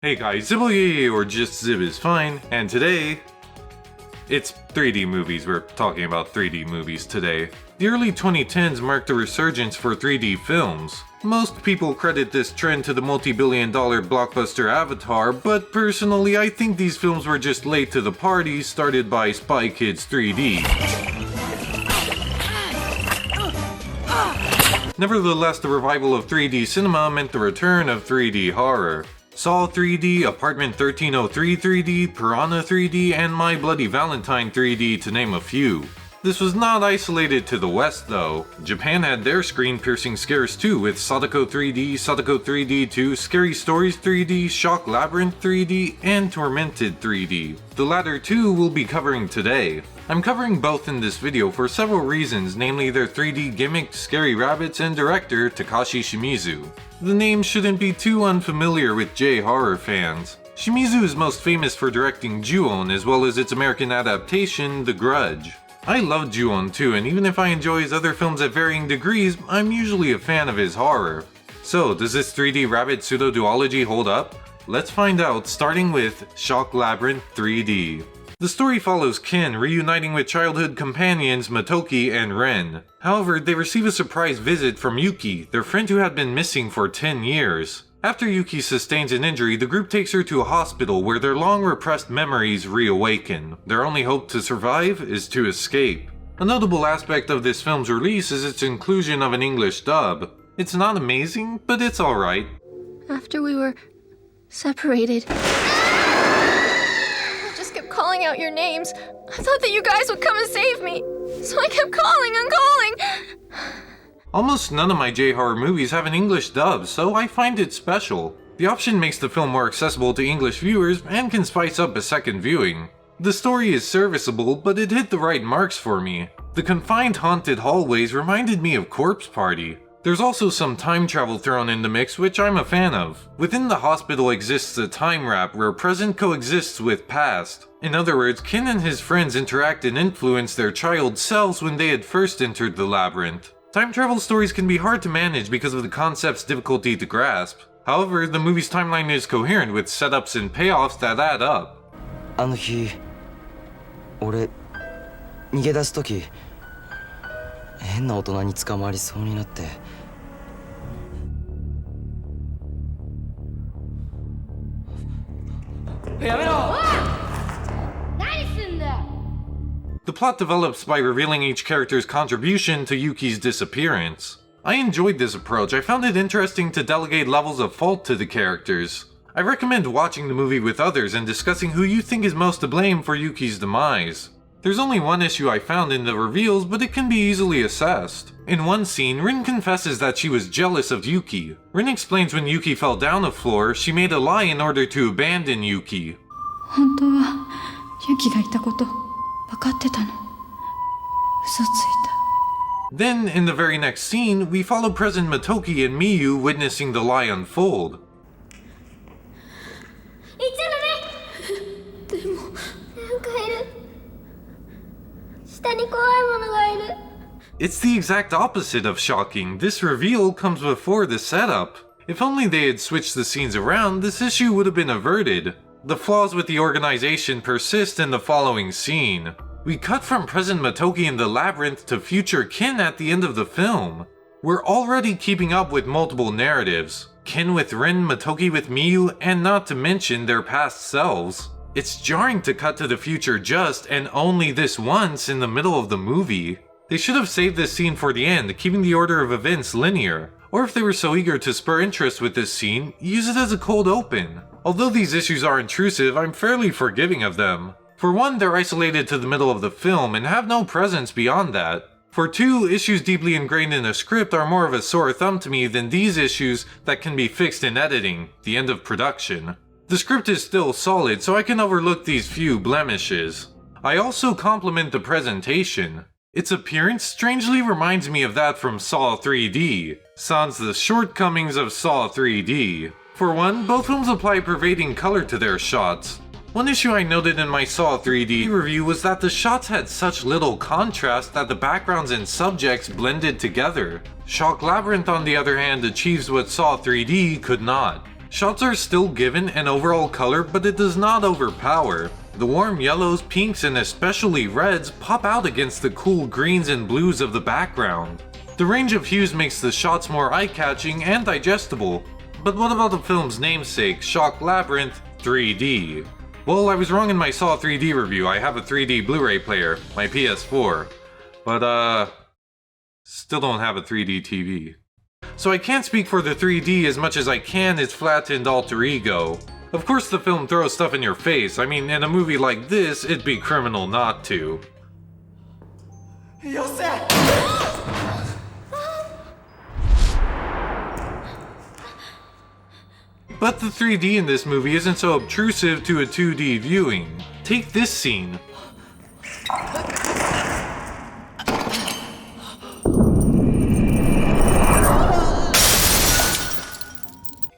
Hey guys, Zibboyeye or just Zib is fine, and today, it's 3D movies. We're talking about 3D movies today. The early 2010s marked a resurgence for 3D films. Most people credit this trend to the multi-billion-dollar blockbuster Avatar, but personally I think these films were just late to the party started by Spy Kids 3D. Nevertheless, the revival of 3D cinema meant the return of 3D horror. Saw 3D, Apartment 1303 3D, Piranha 3D, and My Bloody Valentine 3D to name a few. This was not isolated to the West though. Japan had their screen-piercing scares too with Sadako 3D, Sadako 3D 2, Scary Stories 3D, Shock Labyrinth 3D, and Tormented 3D. The latter two we'll be covering today. I'm covering both in this video for several reasons, namely their 3D gimmick, scary rabbits, and director Takashi Shimizu. The name shouldn't be too unfamiliar with J-horror fans. Shimizu is most famous for directing Ju-on as well as its American adaptation, The Grudge. I love Ju-on too, and even if I enjoy his other films at varying degrees, I'm usually a fan of his horror. So, does this 3D rabbit pseudo-duology hold up? Let's find out, starting with Shock Labyrinth 3D. The story follows Ken reuniting with childhood companions Motoki and Ren. However, they receive a surprise visit from Yuki, their friend who had been missing for 10 years. After Yuki sustains an injury, the group takes her to a hospital where their long-repressed memories reawaken. Their only hope to survive is to escape. A notable aspect of this film's release is its inclusion of an English dub. It's not amazing, but it's alright. After we were separated, I just kept calling out your names. I thought that you guys would come and save me, so I kept calling and calling. Almost none of my J-horror movies have an English dub, so I find it special. The option makes the film more accessible to English viewers and can spice up a second viewing. The story is serviceable, but it hit the right marks for me. The confined haunted hallways reminded me of Corpse Party. There's also some time travel thrown in the mix, which I'm a fan of. Within the hospital exists a time wrap where present coexists with past. In other words, Ken and his friends interact and influence their child selves when they had first entered the labyrinth. Time travel stories can be hard to manage because of the concept's difficulty to grasp. However, the movie's timeline is coherent with setups and payoffs that add up. あの日、俺逃げ出す時、変な大人に捕まりそうになって。やめろ！何すんだよ！ The plot develops by revealing each character's contribution to Yuki's disappearance. I enjoyed this approach. I found it interesting to delegate levels of fault to the characters. I recommend watching the movie with others and discussing who you think is most to blame for Yuki's demise. There's only one issue I found in the reveals, but it can be easily assessed. In one scene, Rin confesses that she was jealous of Yuki. Rin explains when Yuki fell down a floor, she made a lie in order to abandon Yuki. 本当はユキがいたこと分かってたの。嘘ついた。 Then, in the very next scene, we follow present Motoki and Miyu witnessing the lie unfold. 言っちゃダメ。でもなんかいる。下に怖いものがいる。 It's the exact opposite of shocking. This reveal comes before the setup. If only they had switched the scenes around, this issue would have been averted. The flaws with the organization persist in the following scene. We cut from present Motoki in the labyrinth to future Ken at the end of the film. We're already keeping up with multiple narratives. Ken with Rin, Motoki with Miyu, and not to mention their past selves. It's jarring to cut to the future just and only this once in the middle of the movie. They should have saved this scene for the end, keeping the order of events linear. Or if they were so eager to spur interest with this scene, use it as a cold open. Although these issues are intrusive, I'm fairly forgiving of them. For one, they're isolated to the middle of the film and have no presence beyond that. For two, issues deeply ingrained in a script are more of a sore thumb to me than these issues that can be fixed in editing, the end of production. The script is still solid, so I can overlook these few blemishes. I also compliment the presentation. Its appearance strangely reminds me of that from Saw 3D, sans the shortcomings of Saw 3D. For one, both films apply pervading color to their shots. One issue I noted in my Saw 3D review was that the shots had such little contrast that the backgrounds and subjects blended together. Shock Labyrinth on the other hand achieves what Saw 3D could not. Shots are still given an overall color, but it does not overpower. The warm yellows, pinks, and especially reds pop out against the cool greens and blues of the background. The range of hues makes the shots more eye-catching and digestible. But what about the film's namesake, Shock Labyrinth 3D? Well, I was wrong in my Saw 3D review. I have a 3D Blu-ray player, my PS4. But, still don't have a 3D TV. So I can't speak for the 3D as much as I can its flattened alter ego. Of course the film throws stuff in your face. I mean, in a movie like this, it'd be criminal not to. But the 3D in this movie isn't so obtrusive to a 2D viewing. Take this scene.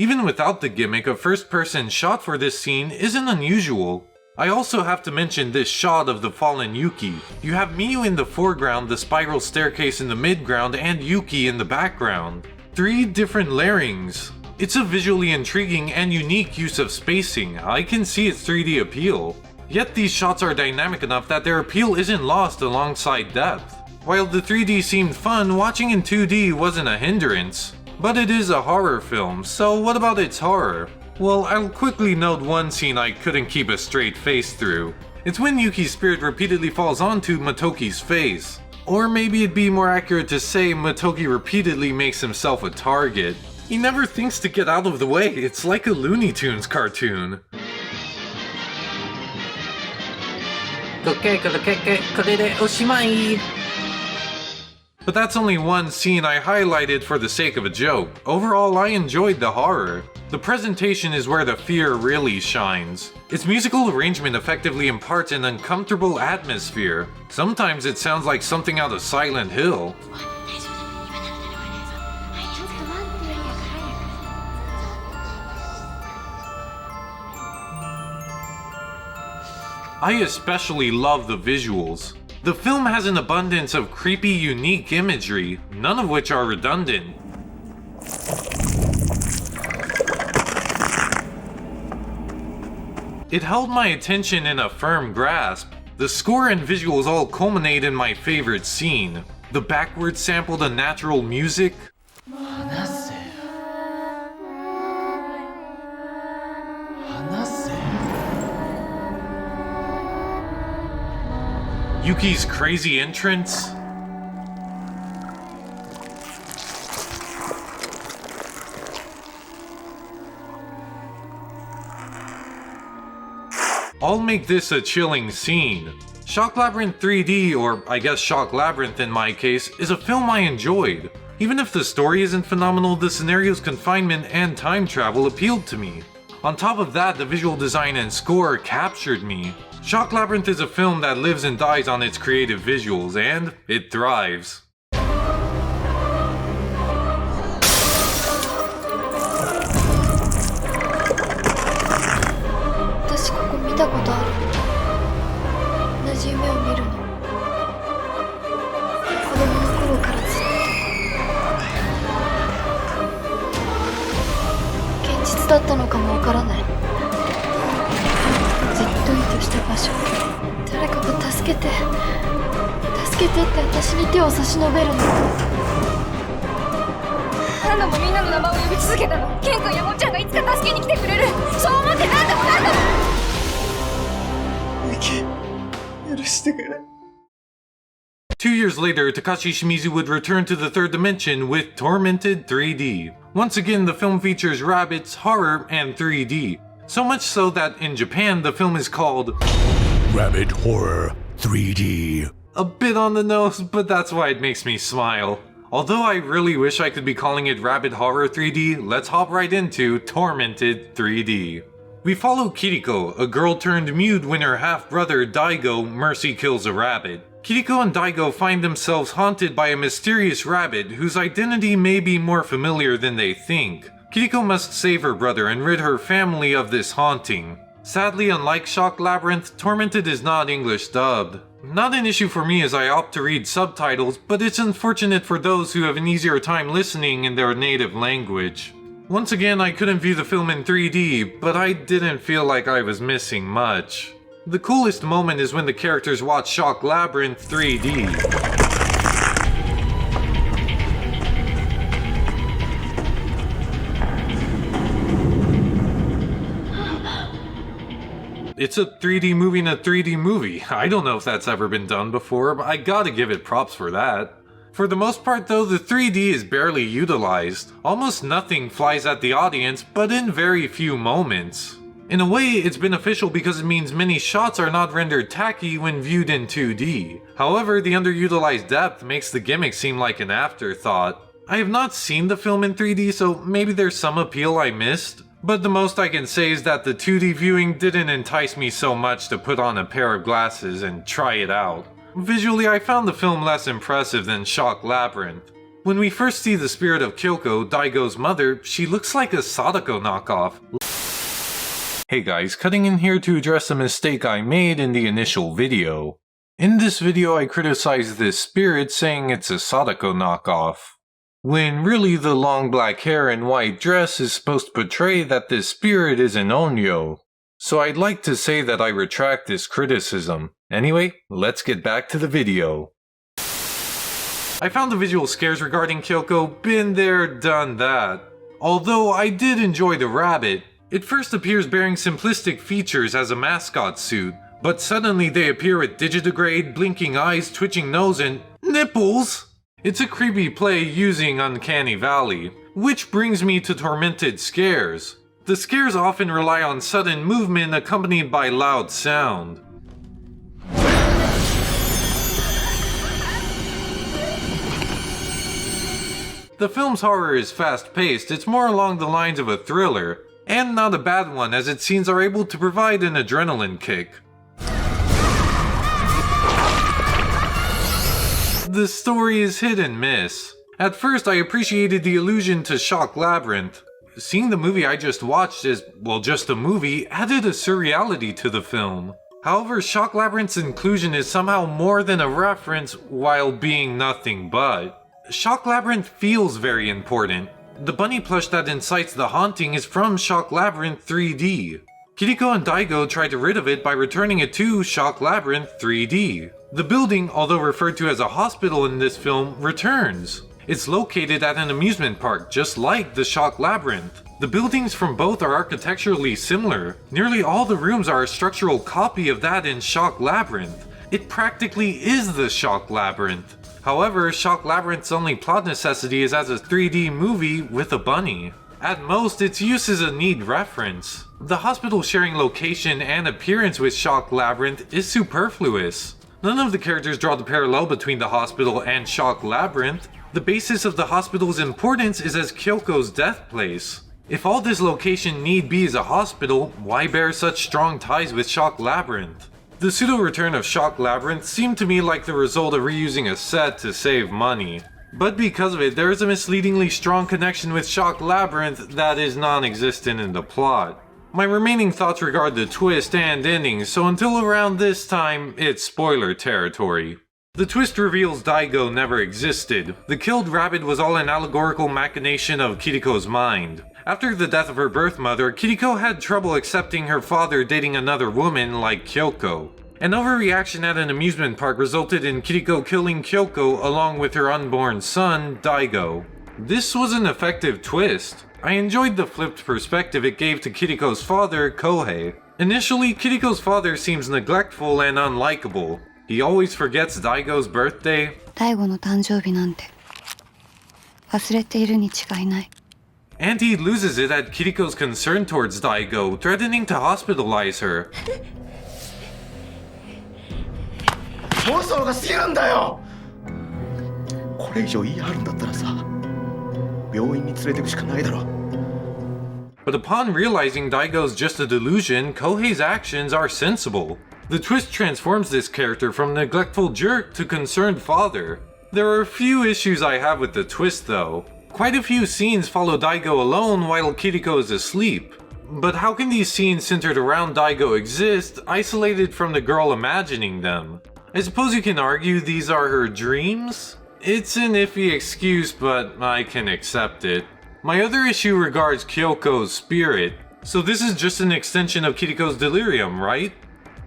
Even without the gimmick, a first-person shot for this scene isn't unusual. I also have to mention this shot of the fallen Yuki. You have Miyu in the foreground, the spiral staircase in the midground, and Yuki in the background. 3 different layerings. It's a visually intriguing and unique use of spacing. I can see its 3D appeal. Yet these shots are dynamic enough that their appeal isn't lost alongside depth. While the 3D seemed fun, watching in 2D wasn't a hindrance. But it is a horror film, so what about its horror? Well, I'll quickly note one scene I couldn't keep a straight face through. It's when Yuki's spirit repeatedly falls onto Motoki's face. Or maybe it'd be more accurate to say Motoki repeatedly makes himself a target. He never thinks to get out of the way, it's like a Looney Tunes cartoon. But that's only one scene I highlighted for the sake of a joke. Overall, I enjoyed the horror. The presentation is where the fear really shines. Its musical arrangement effectively imparts an uncomfortable atmosphere. Sometimes it sounds like something out of Silent Hill. I especially love the visuals. The film has an abundance of creepy, unique imagery, none of which are redundant. It held my attention in a firm grasp. The score and visuals all culminate in my favorite scene. The backwards sampled unnatural music. Yuki's crazy entrance. All make this a chilling scene. Shock Labyrinth 3D, or I guess Shock Labyrinth in my case, is a film I enjoyed. Even if the story isn't phenomenal, the scenario's confinement and time travel appealed to me. On top of that, the visual design and score captured me. Shock Labyrinth is a film that lives and dies on its creative visuals, and it thrives. 私ここ見たことある。同じ夢を見るの。子供の頃からずっと。現実だったのかもわからない。じっとりとした場所。誰かが助けてって私に手を差し伸べるの。何度もみんなの名前を呼び続けたの。ケン君やもっちゃんがいつか助けに来てくれる。そう思って何度も。2 years later, Takashi Shimizu would return to the third dimension with Tormented 3D. Once again, the film features rabbits, horror, and 3D. So much so that in Japan, the film is called Rabbit Horror 3D. A bit on the nose, but that's why it makes me smile. Although I really wish I could be calling it Rabbit Horror 3D, let's hop right into Tormented 3D. We follow Kiriko, a girl turned mute when her half-brother Daigo mercy kills a rabbit. Kiriko and Daigo find themselves haunted by a mysterious rabbit whose identity may be more familiar than they think. Kiriko must save her brother and rid her family of this haunting. Sadly, unlike Shock Labyrinth, Tormented is not English dubbed. Not an issue for me as I opt to read subtitles, but it's unfortunate for those who have an easier time listening in their native language. Once again, I couldn't view the film in 3D, but I didn't feel like I was missing much. The coolest moment is when the characters watch Shock Labyrinth 3D. It's a 3D movie in a 3D movie. I don't know if that's ever been done before, but I gotta give it props for that. For the most part though, the 3D is barely utilized. Almost nothing flies at the audience, but in very few moments. In a way, it's beneficial because it means many shots are not rendered tacky when viewed in 2D. However, the underutilized depth makes the gimmick seem like an afterthought. I have not seen the film in 3D, so maybe there's some appeal I missed. But the most I can say is that the 2D viewing didn't entice me so much to put on a pair of glasses and try it out. Visually, I found the film less impressive than Shock Labyrinth. When we first see the spirit of Kyoko, Daigo's mother, she looks like a Sadako knockoff. Hey guys, cutting in here to address a mistake I made in the initial video. In this video I criticized this spirit saying it's a Sadako knockoff, when really the long black hair and white dress is supposed to portray that this spirit is an Onyo. So I'd like to say that I retract this criticism. Anyway, let's get back to the video. I found the visual scares regarding Kyoko, been there, done that. Although I did enjoy the rabbit. It first appears bearing simplistic features as a mascot suit, but suddenly they appear with digitigrade, blinking eyes, twitching nose, and nipples! It's a creepy play using Uncanny Valley, which brings me to Tormented scares. The scares often rely on sudden movement accompanied by loud sound. The film's horror is fast-paced, it's more along the lines of a thriller, and not a bad one as its scenes are able to provide an adrenaline kick. The story is hit and miss. At first I appreciated the allusion to Shock Labyrinth. Seeing the movie I just watched as, well, just a movie, added a surreality to the film. However, Shock Labyrinth's inclusion is somehow more than a reference while being nothing but. Shock Labyrinth feels very important. The bunny plush that incites the haunting is from Shock Labyrinth 3D. Kiriko and Daigo try to get rid of it by returning it to Shock Labyrinth 3D. The building, although referred to as a hospital in this film, returns. It's located at an amusement park, just like the Shock Labyrinth. The buildings from both are architecturally similar. Nearly all the rooms are a structural copy of that in Shock Labyrinth. It practically is the Shock Labyrinth. However, Shock Labyrinth's only plot necessity is as a 3D movie with a bunny. At most, its use is a neat reference. The hospital sharing location and appearance with Shock Labyrinth is superfluous. None of the characters draw the parallel between the hospital and Shock Labyrinth. The basis of the hospital's importance is as Kyoko's death place. If all this location need be is a hospital, why bear such strong ties with Shock Labyrinth? The pseudo-return of Shock Labyrinth seemed to me like the result of reusing a set to save money. But because of it, there is a misleadingly strong connection with Shock Labyrinth that is non-existent in the plot. My remaining thoughts regard the twist and ending, so until around this time, it's spoiler territory. The twist reveals Daigo never existed. The killed rabbit was all an allegorical machination of Kiriko's mind. After the death of her birth mother, Kiriko had trouble accepting her father dating another woman like Kyoko. An overreaction at an amusement park resulted in Kiriko killing Kyoko along with her unborn son, Daigo. This was an effective twist. I enjoyed the flipped perspective it gave to Kiriko's father, Kohei. Initially, Kiriko's father seems neglectful and unlikable. He always forgets Daigo's birthday. 大吾の誕生日なんて忘れているに違いない。 And he loses it at Kiriko's concern towards Daigo, threatening to hospitalize her. モンストロが過ぎるんだよ。これ以上言い張るんだったらさ、病院に連れてくしかないだろ。 But upon realizing Daigo's just a delusion, Kohei's actions are sensible. The twist transforms this character from neglectful jerk to concerned father. There are a few issues I have with the twist though. Quite a few scenes follow Daigo alone while Kiriko is asleep. But how can these scenes centered around Daigo exist, isolated from the girl imagining them? I suppose you can argue these are her dreams? It's an iffy excuse, but I can accept it. My other issue regards Kyoko'S Spirit. So this is just an extension of Kiriko's delirium, right?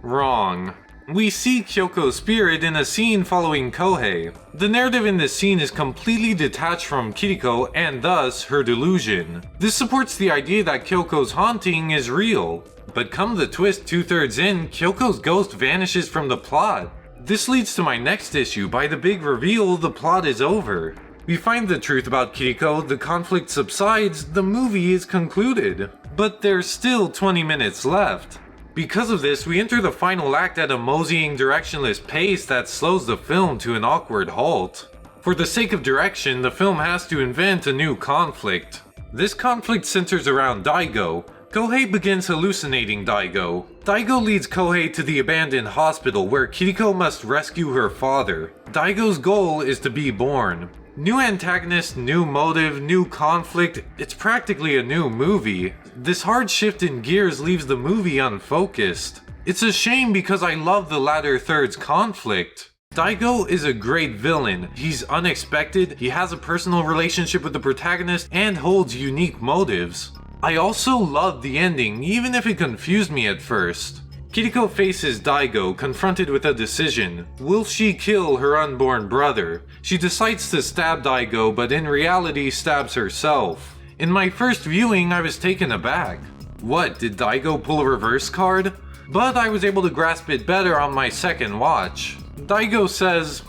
Wrong. We see Kyoko'S Spirit in a scene following Kohei. The narrative in this scene is completely detached from Kiriko and thus her delusion. This supports the idea that Kyoko's haunting is real. But come the twist 2/3 in, Kyoko's ghost vanishes from the plot. This leads to my next issue. By the big reveal, the plot is over. We find the truth about Kiriko, the conflict subsides, the movie is concluded. But there's still 20 minutes left. Because of this, we enter the final act at a moseying, directionless pace that slows the film to an awkward halt. For the sake of direction, the film has to invent a new conflict. This conflict centers around Daigo. Kohei begins hallucinating Daigo. Daigo leads Kohei to the abandoned hospital where Kiriko must rescue her father. Daigo's goal is to be born. New antagonist, new motive, new conflict, it's practically a new movie. This hard shift in gears leaves the movie unfocused. It's a shame because I love the latter third's conflict. Daigo is a great villain. He's unexpected, he has a personal relationship with the protagonist, and holds unique motives. I also love the ending, even if it confused me at first. Kiriko faces Daigo, confronted with a decision. Will she kill her unborn brother? She decides to stab Daigo, but in reality stabs herself. In my first viewing, I was taken aback. What, did Daigo pull a reverse card? But I was able to grasp it better on my second watch. Daigo says,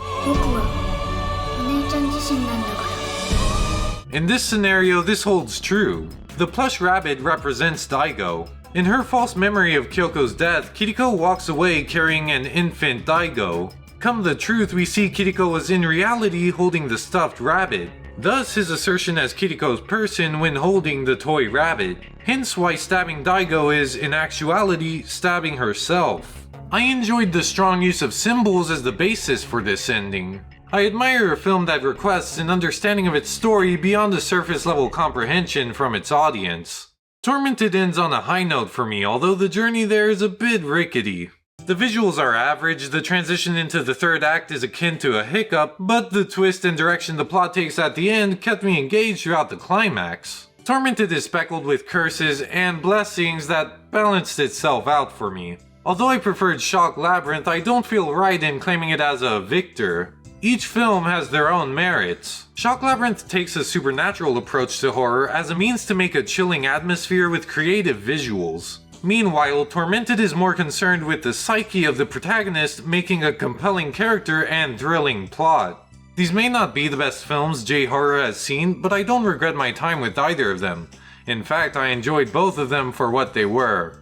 in this scenario, this holds true. The plush rabbit represents Daigo. In her false memory of Kyoko's death, Kiriko walks away carrying an infant Daigo. Come the truth, we see Kiriko was in reality holding the stuffed rabbit. Thus his assertion as Kiriko's person when holding the toy rabbit. Hence why stabbing Daigo is, in actuality, stabbing herself. I enjoyed the strong use of symbols as the basis for this ending. I admire a film that requests an understanding of its story beyond a surface level comprehension from its audience. Tormented ends on a high note for me, although the journey there is a bit rickety. The visuals are average, the transition into the third act is akin to a hiccup, but the twist and direction the plot takes at the end kept me engaged throughout the climax. Tormented is speckled with curses and blessings that balanced itself out for me. Although I preferred Shock Labyrinth, I don't feel right in claiming it as a victor. Each film has their own merits. Shock Labyrinth takes a supernatural approach to horror as a means to make a chilling atmosphere with creative visuals. Meanwhile, Tormented is more concerned with the psyche of the protagonist, making a compelling character and thrilling plot. These may not be the best films J-horror has seen, but I don't regret my time with either of them. In fact, I enjoyed both of them for what they were.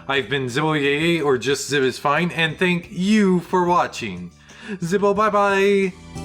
I've been Zibboyeye, or just Zib is fine, and thank you for watching. Zibbo, bye bye!